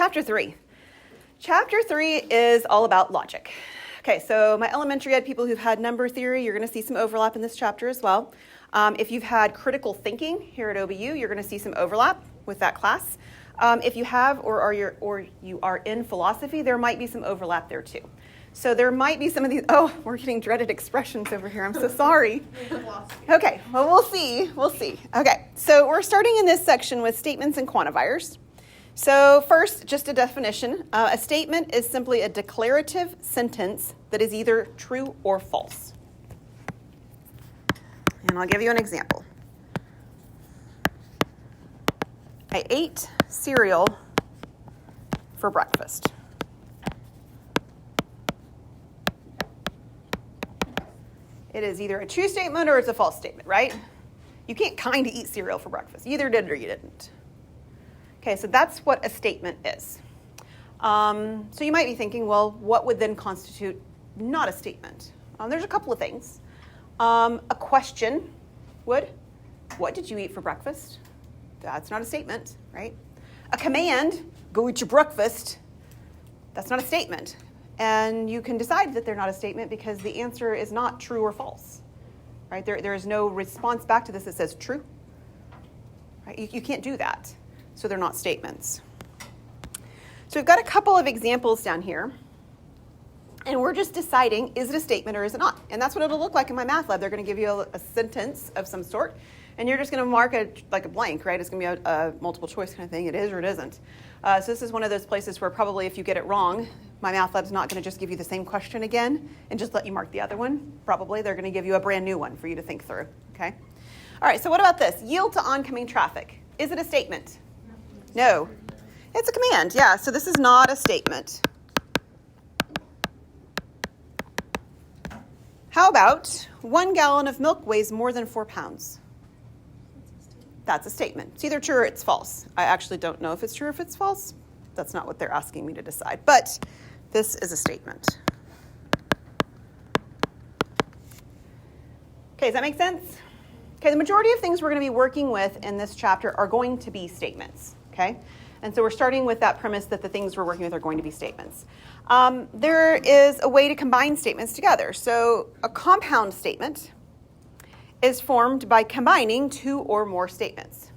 Chapter 3. Chapter 3 is all about logic. Okay, so my elementary ed people who've had number theory, you're going to see some overlap in this chapter as well. If you've had critical thinking here at OBU, you're going to see some overlap with that class. If you have or you are in philosophy, there might be some overlap there too. So there might be some of these, we're getting dreaded expressions over here. I'm so sorry. Okay, well, we'll see. Okay, so we're starting in this section with statements and quantifiers. So first, just a definition. A statement is simply a declarative sentence that is either true or false. And I'll give you an example. I ate cereal for breakfast. It is either a true statement or it's a false statement, right? You can't kind of eat cereal for breakfast. You either did it or you didn't. Okay, so that's what a statement is. So you might be thinking, well, what would then constitute not a statement? There's a couple of things. A question would, what did you eat for breakfast? That's not a statement, right? A command, go eat your breakfast, that's not a statement. And you can decide that they're not a statement because the answer is not true or false, right? There is no response back to this that says true, right? You can't do that. So they're not statements. So we've got a couple of examples down here. And we're just deciding, is it a statement or is it not? And that's what it'll look like in my math lab. They're going to give you a sentence of some sort. And you're just going to mark it like a blank, right? It's going to be a multiple choice kind of thing. It is or it isn't. So this is one of those places where probably if you get it wrong, my math lab's not going to just give you the same question again and just let you mark the other one. Probably they're going to give you a brand new one for you to think through, okay? All right, so what about this? Yield to oncoming traffic. Is it a statement? No. It's a command, yeah. So this is not a statement. How about 1 gallon of milk weighs more than 4 pounds? That's a statement. It's either true or it's false. I actually don't know if it's true or if it's false. That's not what they're asking me to decide. But this is a statement. Okay, does that make sense? Okay, the majority of things we're going to be working with in this chapter are going to be statements. Okay, and so we're starting with that premise that the things we're working with are going to be statements. There is a way to combine statements together. So a compound statement is formed by combining 2 or more statements.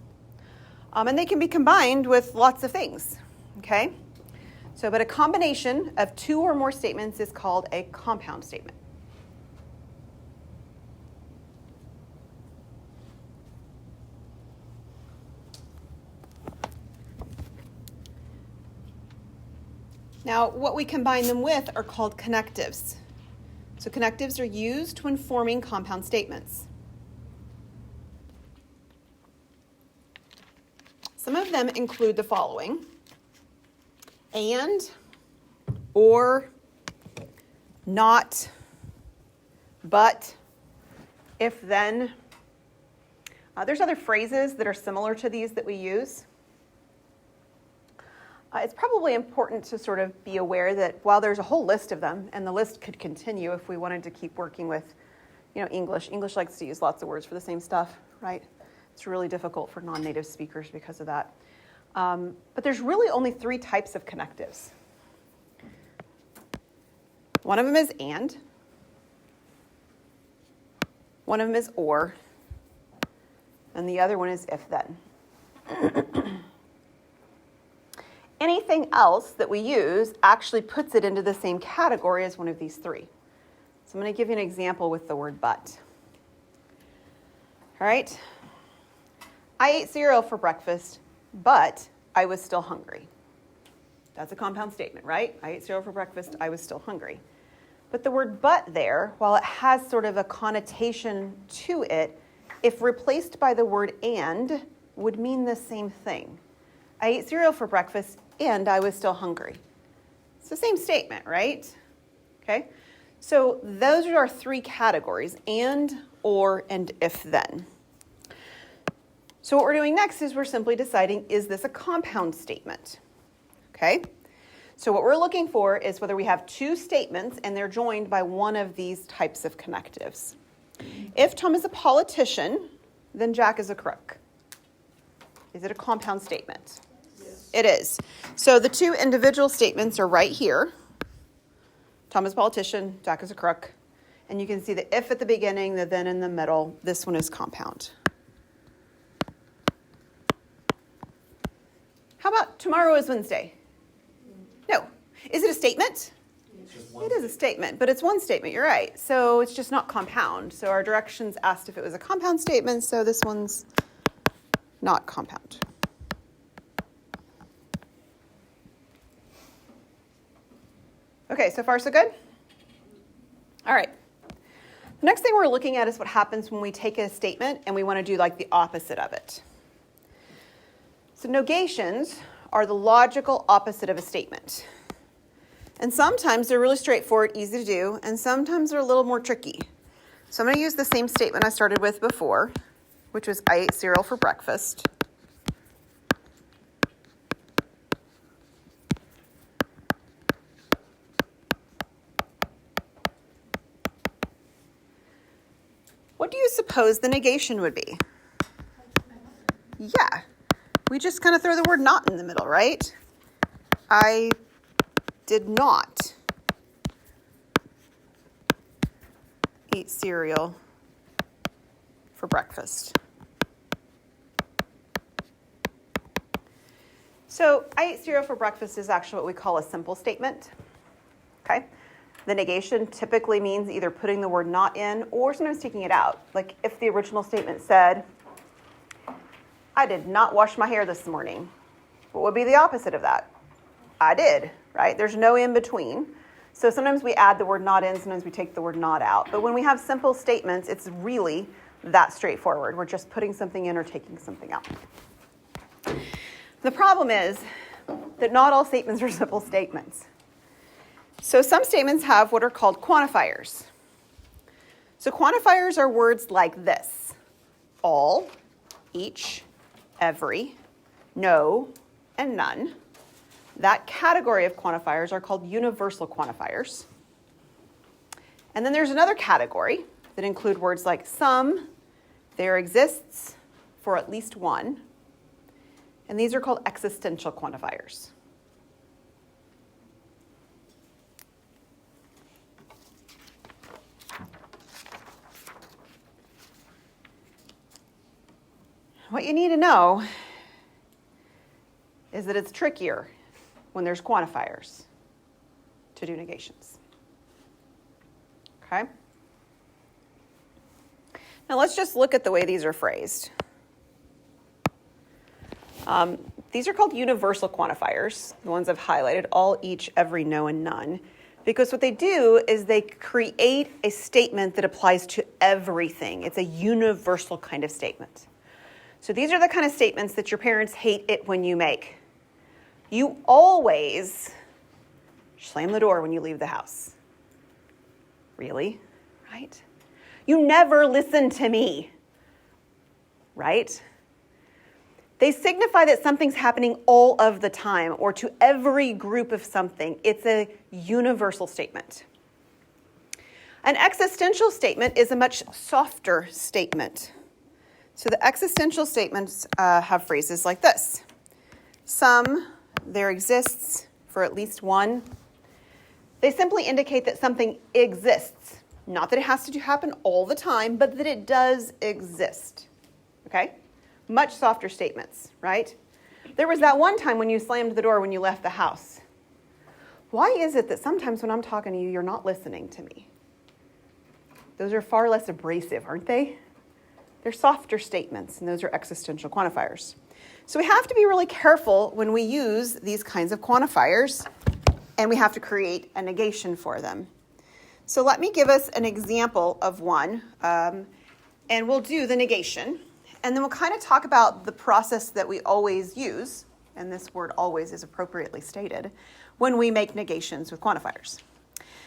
And they can be combined with lots of things, okay? So, but a combination of 2 or more statements is called a compound statement. Now, what we combine them with are called connectives. So connectives are used when forming compound statements. Some of them include the following: and, or, not, but, if then. There's other phrases that are similar to these that we use. It's probably important to sort of be aware that while there's a whole list of them, and the list could continue if we wanted to keep working with, English. English likes to use lots of words for the same stuff, right? It's really difficult for non-native speakers because of that. But there's really only 3 types of connectives. One of them is and. One of them is or. And the other one is if then. Anything else that we use actually puts it into the same category as one of these 3. So I'm going to give you an example with the word but. All right. I ate cereal for breakfast, but I was still hungry. That's a compound statement, right? I ate cereal for breakfast, I was still hungry. But the word but there, while it has sort of a connotation to it, if replaced by the word and, would mean the same thing. I ate cereal for breakfast and I was still hungry. It's the same statement, right? Okay. So those are our 3 categories: and, or, and if then. So what we're doing next is we're simply deciding, is this a compound statement? Okay. So what we're looking for is whether we have 2 statements and they're joined by one of these types of connectives. If Tom is a politician, then Jack is a crook. Is it a compound statement? Yes. It is. So the two individual statements are right here. Tom is a politician, Jack is a crook. And you can see the if at the beginning, the then in the middle. This one is compound. How about tomorrow is Wednesday? No. Is it a statement? It is a statement, but it's one statement. You're right. So it's just not compound. So our directions asked if it was a compound statement. So this one's not compound. Okay, so far so good? All right. The next thing we're looking at is what happens when we take a statement and we want to do like the opposite of it. So negations are the logical opposite of a statement. And sometimes they're really straightforward, easy to do, and sometimes they're a little more tricky. So I'm going to use the same statement I started with before, which was I ate cereal for breakfast. What do you suppose the negation would be? Yeah, we just kind of throw the word not in the middle, right? I did not eat cereal for breakfast. So I ate cereal for breakfast is actually what we call a simple statement. Okay? The negation typically means either putting the word not in or sometimes taking it out. Like if the original statement said, I did not wash my hair this morning. What would be the opposite of that? I did, right? There's no in between. So sometimes we add the word not in, sometimes we take the word not out. But when we have simple statements, it's really that straightforward. We're just putting something in or taking something out. The problem is that not all statements are simple statements. So some statements have what are called quantifiers. So quantifiers are words like this: all, each, every, no, and none. That category of quantifiers are called universal quantifiers. And then there's another category that include words like some, there exists for at least one, and these are called existential quantifiers. What you need to know is that it's trickier when there's quantifiers to do negations. Okay? Now let's just look at the way these are phrased. These are called universal quantifiers, the ones I've highlighted, all, each, every, no, and none. Because what they do is they create a statement that applies to everything. It's a universal kind of statement. So these are the kind of statements that your parents hate it when you make. You always slam the door when you leave the house. Really? Right? You never listen to me. Right? They signify that something's happening all of the time or to every group of something. It's a universal statement. An existential statement is a much softer statement. So the existential statements have phrases like this: some, there exists for at least one. They simply indicate that something exists. Not that it has to happen all the time, but that it does exist. Okay? Much softer statements, right? There was that one time when you slammed the door when you left the house. Why is it that sometimes when I'm talking to you, you're not listening to me? Those are far less abrasive, aren't they? They're softer statements, and those are existential quantifiers. So we have to be really careful when we use these kinds of quantifiers, and we have to create a negation for them. So let me give us an example of one, and we'll do the negation, and then we'll kind of talk about the process that we always use, and this word always is appropriately stated, when we make negations with quantifiers.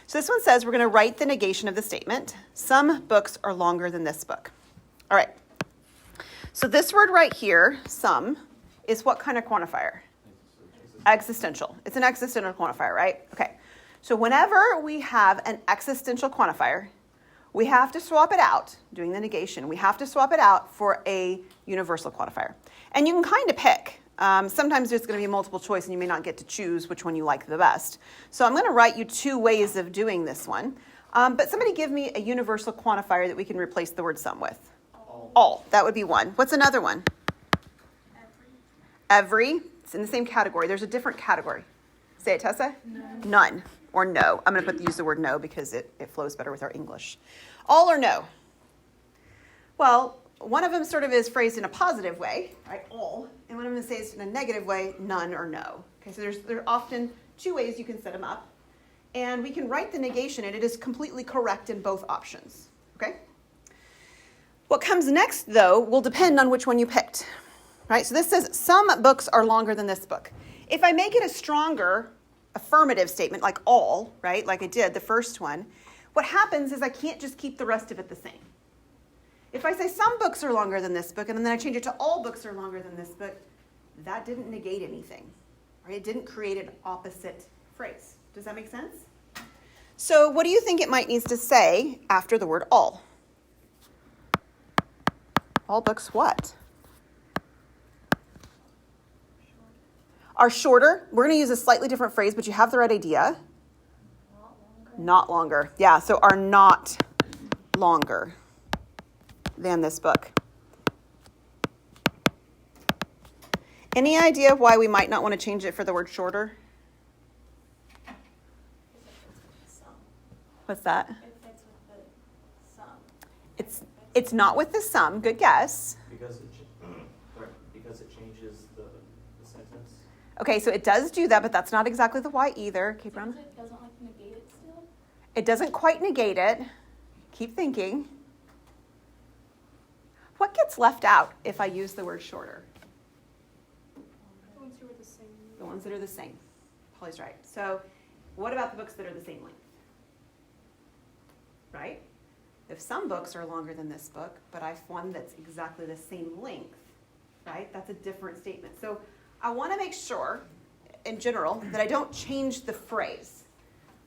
So this one says we're going to write the negation of the statement. Some books are longer than this book. All right, so this word right here, some, is what kind of quantifier? Existential. It's an existential quantifier, right? Okay, so whenever we have an existential quantifier, we have to swap it out, doing the negation, we have to swap it out for a universal quantifier. And you can kind of pick. Sometimes there's going to be multiple choice and you may not get to choose which one you like the best. So I'm going to write you 2 ways of doing this one. But somebody give me a universal quantifier that we can replace the word some with. All. That would be one. What's another one? Every. It's in the same category. There's a different category. Say it, Tessa. None. Or no. I'm going to use the word no because it flows better with our English. All or no? Well, one of them sort of is phrased in a positive way, right? All. And one of them is phrased in a negative way, none or no. Okay, so there are often 2 ways you can set them up. And we can write the negation, and it is completely correct in both options. Okay? What comes next, though, will depend on which one you picked. Right? So this says some books are longer than this book. If I make it a stronger affirmative statement, like all, right, like I did the first one, what happens is I can't just keep the rest of it the same. If I say some books are longer than this book, and then I change it to all books are longer than this book, that didn't negate anything. Right? It didn't create an opposite phrase. Does that make sense? So what do you think it might need to say after the word all? All books what? Are shorter. We're going to use a slightly different phrase, but you have the right idea. Not longer. Yeah, so are not longer than this book. Any idea why we might not want to change it for the word shorter? What's that? It fits with the sum. It's not with the sum. Good guess. Because it changes the sentence. Okay, so it does do that, but that's not exactly the why either. Okay, Brown? It doesn't like negate it still? It doesn't quite negate it. Keep thinking. What gets left out if I use the word shorter? The ones who are the same. The ones that are the same. Polly's right. So what about the books that are the same length? Right? If some books are longer than this book, but I have one that's exactly the same length, right? That's a different statement. So I want to make sure, in general, that I don't change the phrase.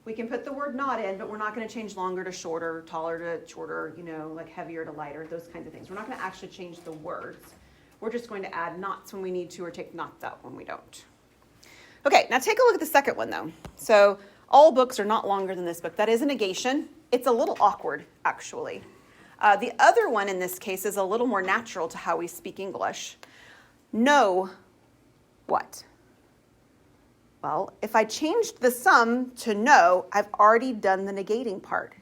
We can put the word not in, but we're not going to change longer to shorter, taller to shorter, like heavier to lighter, those kinds of things. We're not going to actually change the words. We're just going to add nots when we need to or take nots out when we don't. Okay, now take a look at the second one, though. So all books are not longer than this book. That is a negation. It's a little awkward, actually. The other one in this case is a little more natural to how we speak English. No what? Well, if I changed the sum to no, I've already done the negating part.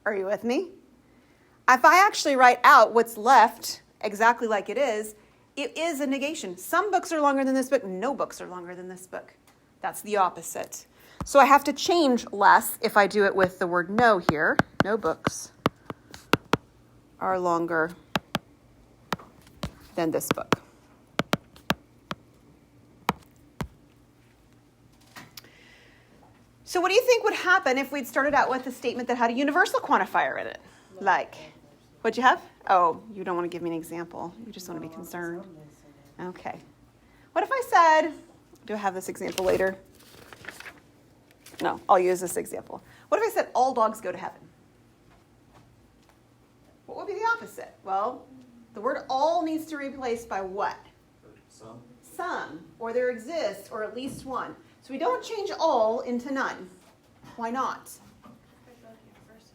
Are you with me? If I actually write out what's left exactly like it is a negation. Some books are longer than this book. No books are longer than this book. That's the opposite. So I have to change less if I do it with the word no here. No books are longer than this book. So what do you think would happen if we'd started out with a statement that had a universal quantifier in it? Like, what'd you have? Oh, you don't want to give me an example. You just want to be concerned. Okay. What if I said, do I have this example later? No, I'll use this example. What if I said all dogs go to heaven? What would be the opposite? Well, the word all needs to be replaced by what? Some. Some, or there exists, or at least one. So we don't change all into none. Why not?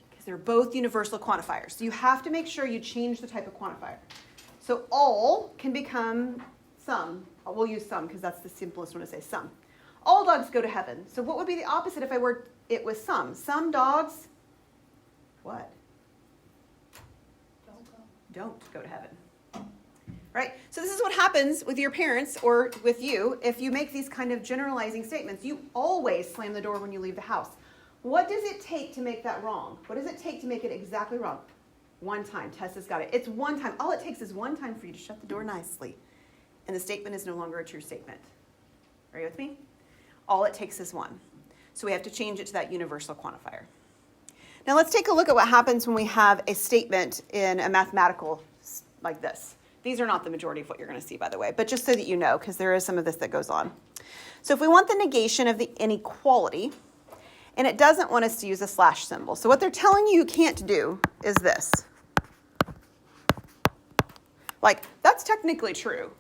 Because they're both universal quantifiers. So you have to make sure you change the type of quantifier. So all can become some. We'll use some because that's the simplest one to say, some. All dogs go to heaven. So what would be the opposite if I were it with some? Some dogs, what? Don't go to heaven. Right? So this is what happens with your parents or with you if you make these kind of generalizing statements. You always slam the door when you leave the house. What does it take to make that wrong? What does it take to make it exactly wrong? One time. Tessa's got it. It's one time. All it takes is one time for you to shut the door nicely. And the statement is no longer a true statement. Are you with me? All it takes is one. So we have to change it to that universal quantifier. Now let's take a look at what happens when we have a statement in a mathematical like this. These are not the majority of what you're going to see, by the way, but just so that you know, because there is some of this that goes on. So if we want the negation of the inequality, and it doesn't want us to use a slash symbol. So what they're telling you can't do is this. Like, that's technically true,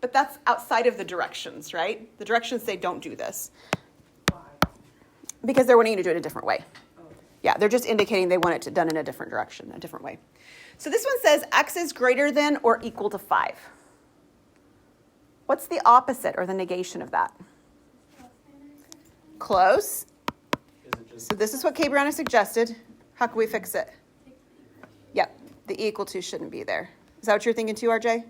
but that's outside of the directions, right? The directions say don't do this. Why? Because they're wanting you to do it a different way. Okay. Yeah, they're just indicating they want it done in a different direction, a different way. So this one says x is greater than or equal to 5. What's the opposite or the negation of that? Close. Is it just, So this is what K. Brown has suggested. How can we fix it? Yep, the equal to shouldn't be there. Is that what you're thinking too, RJ?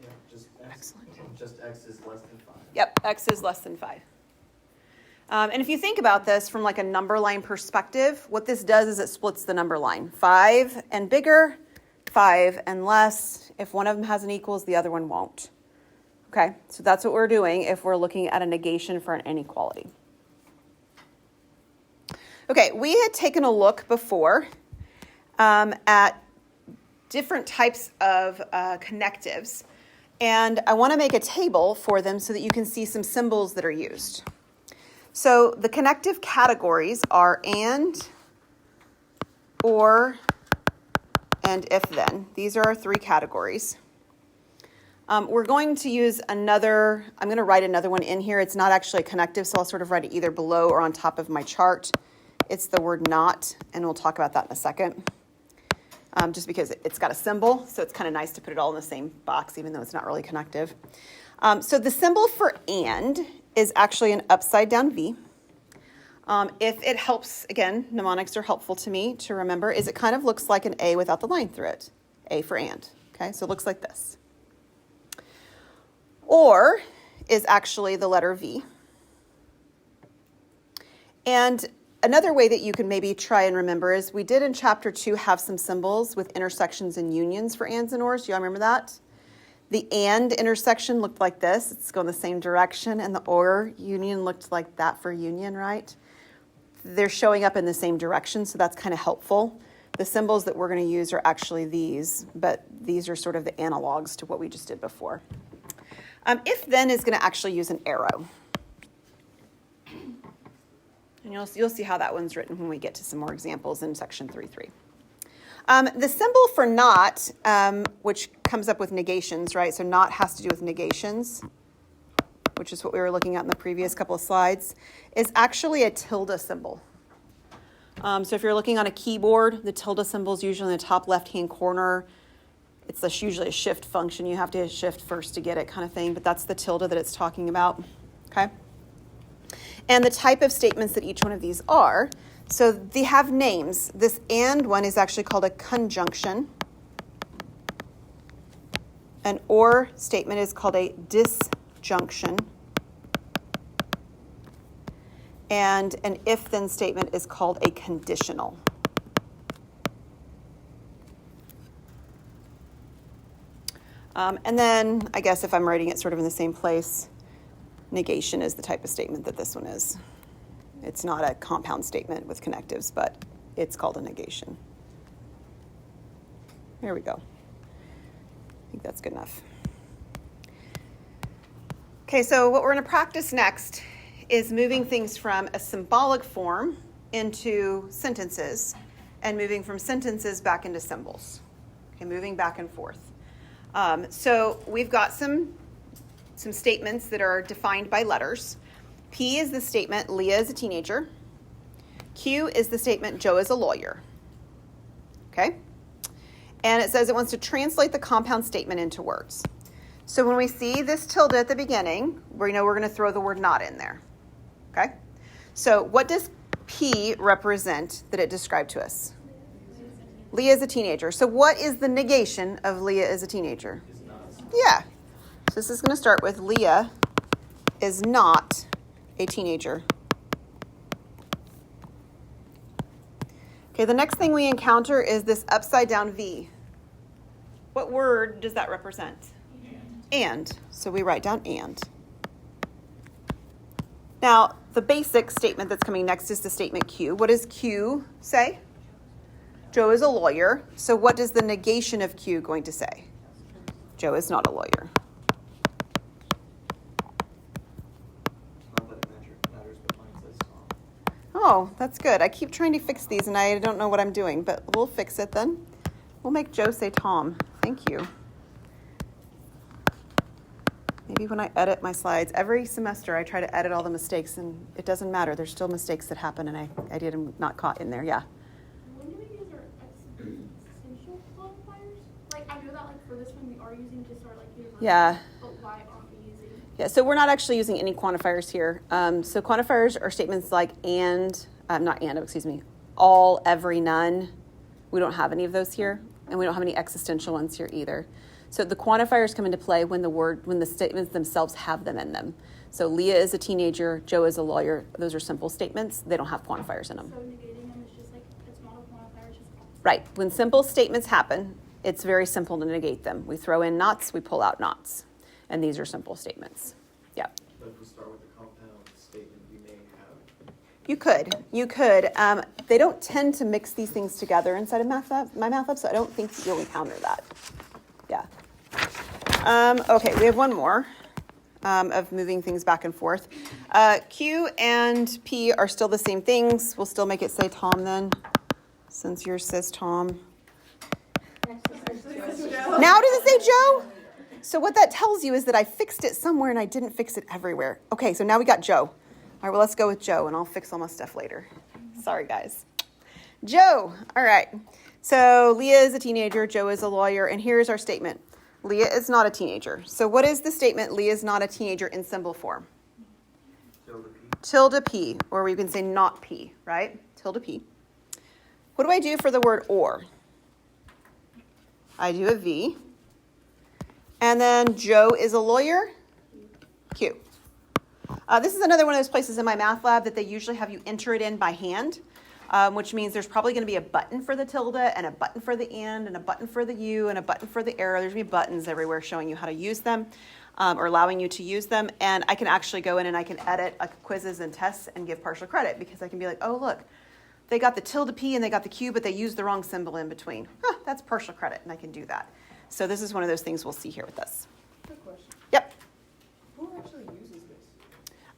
yeah, just x, Excellent. just x is less than 5. Yep, x is less than 5. And if you think about this from like a number line perspective, what this does is it splits the number line. 5 and bigger, 5 and less. If one of them has an equals, the other one won't. Okay, so that's what we're doing if we're looking at a negation for an inequality. Okay, we had taken a look before at different types of connectives, and I want to make a table for them so that you can see some symbols that are used. So the connective categories are and, or, and if then. These are our 3 categories. We're going to use I'm going to write another one in here. It's not actually a connective, so I'll sort of write it either below or on top of my chart. It's the word not, and we'll talk about that in a second. Just because it's got a symbol, so it's kind of nice to put it all in the same box, even though it's not really connective. So the symbol for and is actually an upside down V. If it helps, again, mnemonics are helpful to me to remember, is it kind of looks like an A without the line through it. A for and. Okay, so it looks like this. Or is actually the letter V. And another way that you can maybe try and remember is we did in chapter 2 have some symbols with intersections and unions for ands and ors. Do y'all remember that? The and intersection looked like this. It's going the same direction. And the or union looked like that for union, right? They're showing up in the same direction, so that's kind of helpful. The symbols that we're going to use are actually these, but these are sort of the analogs to what we just did before. If then is going to actually use an arrow. And you'll see how that one's written when we get to some more examples in section 3.3. The symbol for not, which comes up with negations, right? So not has to do with negations, which is what we were looking at in the previous couple of slides, is actually a tilde symbol. So if you're looking on a keyboard, the tilde symbol is usually in the top left-hand corner. It's usually a shift function. You have to hit shift first to get it kind of thing, but that's the tilde that it's talking about, okay? And the type of statements that each one of these are. So they have names. This and one is actually called a conjunction. An or statement is called a disjunction. And an if-then statement is called a conditional. And then, I guess if I'm writing it sort of in the same place, negation is the type of statement that this one is. It's not a compound statement with connectives, but it's called a negation. There we go. I think that's good enough. Okay, so what we're going to practice next is moving things from a symbolic form into sentences and moving from sentences back into symbols. Okay, moving back and forth. So we've got some statements that are defined by letters. P is the statement, Leah is a teenager. Q is the statement, Joe is a lawyer. Okay? And it says it wants to translate the compound statement into words. So when we see this tilde at the beginning, we know we're going to throw the word not in there. Okay? So what does P represent that it described to us? Leah is a teenager. So what is the negation of Leah is a teenager? Is not. Yeah. So this is going to start with Leah is not a teenager. Okay, the next thing we encounter is this upside down V. What word does that represent? And. So we write down and. Now, the basic statement that's coming next is the statement Q. What does Q say? Joe is a lawyer. So what is the negation of Q going to say? Joe is not a lawyer. Not that it matters, but mine says Tom. Oh, that's good. I keep trying to fix these, and I don't know what I'm doing, but we'll fix it then. We'll make Joe say Tom. Thank you. Maybe when I edit my slides, every semester I try to edit all the mistakes, and it doesn't matter. There's still mistakes that happen, and I did them not caught in there. Yeah. When do we use our existential qualifiers? Like, I know that, like, for this one we are using just our, like, universal. Yeah. But why aren't we using? Yeah, so we're not actually using any quantifiers here. So quantifiers are statements like all, every, none. We don't have any of those here, and we don't have any existential ones here either. So the quantifiers come into play when the statements themselves have them in them. So Leah is a teenager, Joe is a lawyer. Those are simple statements. They don't have quantifiers in them. So negating them is just like, it's not a quantifier, it's just false. Right. When simple statements happen, it's very simple to negate them. We throw in nots, we pull out nots. And these are simple statements. Yeah. But if we start with the compound statement, we may have. You could. They don't tend to mix these things together inside of my math lab, so I don't think that you'll encounter that. Yeah. Okay, we have one more of moving things back and forth. Q and P are still the same things. We'll still make it say Tom then, since yours says Tom. Now does it say Joe? So what that tells you is that I fixed it somewhere and I didn't fix it everywhere. Okay, so now we got Joe. All right, well, let's go with Joe, and I'll fix all my stuff later. Sorry, guys. Joe. All right. So Leah is a teenager. Joe is a lawyer. And here's our statement. Leah is not a teenager. So what is the statement, Leah is not a teenager, in symbol form? Tilde P, or we can say not P, right? Tilde P. What do I do for the word or? I do a V. And then Joe is a lawyer, Q. This is another one of those places in my math lab that they usually have you enter it in by hand, which means there's probably going to be a button for the tilde and a button for the and a button for the U and a button for the arrow. There's going to be buttons everywhere showing you how to use them or allowing you to use them. And I can actually go in and I can edit quizzes and tests and give partial credit because I can be like, oh, look, they got the tilde P and they got the Q, but they used the wrong symbol in between. That's partial credit, and I can do that. So this is one of those things we'll see here with us. Quick question. Yep. Who actually uses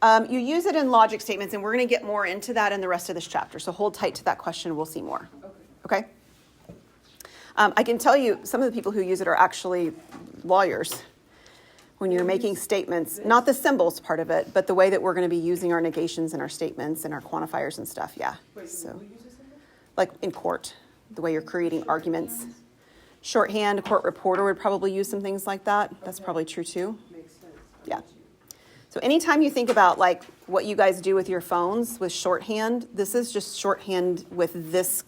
this? You use it in logic statements, and we're going to get more into that in the rest of this chapter. So hold tight to that question. We'll see more. Okay? I can tell you some of the people who use it are actually lawyers when you're making statements. Not the symbols part of it, but the way that we're going to be using our negations and our statements and our quantifiers and stuff. Yeah. Wait, So, who uses symbol? like in court, the way you're creating arguments. Shorthand, a court reporter would probably use some things like that. That's probably true too. Makes sense. Yeah. So anytime you think about like what you guys do with your phones with shorthand, this is just shorthand with this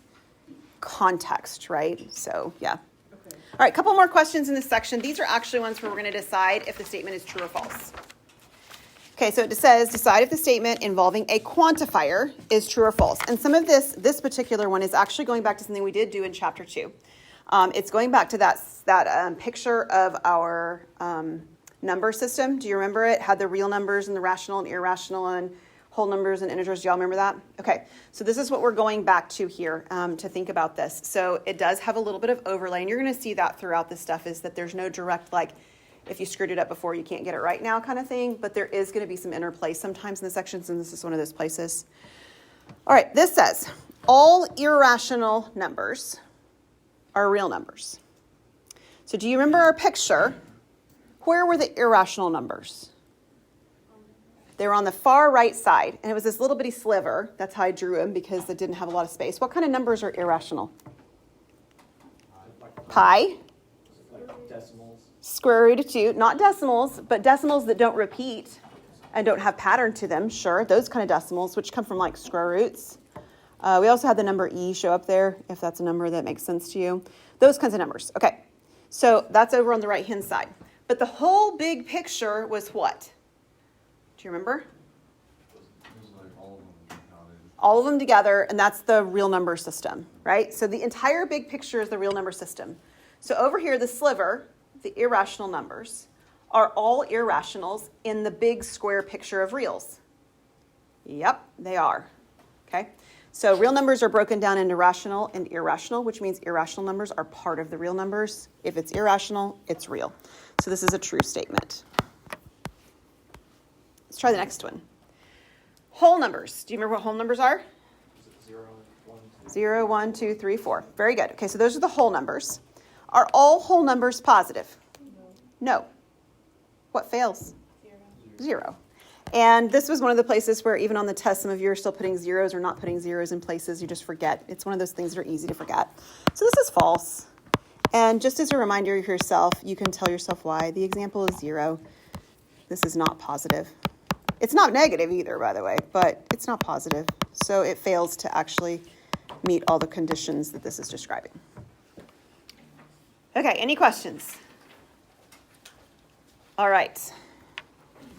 context, right? So yeah. Okay. All right, a couple more questions in this section. These are actually ones where we're going to decide if the statement is true or false. Okay, so it says decide if the statement involving a quantifier is true or false. And some of this particular one is actually going back to something we did do in chapter 2. It's going back to that picture of our number system. Do you remember it? Had the real numbers and the rational and irrational and whole numbers and integers. Do y'all remember that? Okay, so this is what we're going back to here to think about this. So it does have a little bit of overlay, and you're going to see that throughout this stuff is that there's no direct, like, if you screwed it up before, you can't get it right now kind of thing, but there is going to be some interplay sometimes in the sections, and this is one of those places. All right, this says all irrational numbers are real numbers. So do you remember our picture? Where were the irrational numbers? They were on the far right side, and it was this little bitty sliver. That's how I drew them because it didn't have a lot of space. What kind of numbers are irrational? Pi. Like decimals. Square root of 2. Not decimals, but decimals that don't repeat and don't have pattern to them. Sure, those kind of decimals, which come from like square roots. We also had the number e show up there, if that's a number that makes sense to you. Those kinds of numbers. Okay, so that's over on the right-hand side. But the whole big picture was what? Do you remember? All of them together, and that's the real number system, right? So the entire big picture is the real number system. So over here, the sliver, the irrational numbers, are all irrationals in the big square picture of reals. Yep, they are. Okay? So real numbers are broken down into rational and irrational, which means irrational numbers are part of the real numbers. If it's irrational, it's real. So this is a true statement. Let's try the next one. Whole numbers. Do you remember what whole numbers are? 0, 1, 2, 3, 4. Very good. Okay, so those are the whole numbers. Are all whole numbers positive? No. What fails? 0. And this was one of the places where even on the test, some of you are still putting zeros or not putting zeros in places. You just forget. It's one of those things that are easy to forget. So this is false. And just as a reminder to yourself, you can tell yourself why. The example is 0. This is not positive. It's not negative either, by the way, but it's not positive. So it fails to actually meet all the conditions that this is describing. Okay, any questions? All right.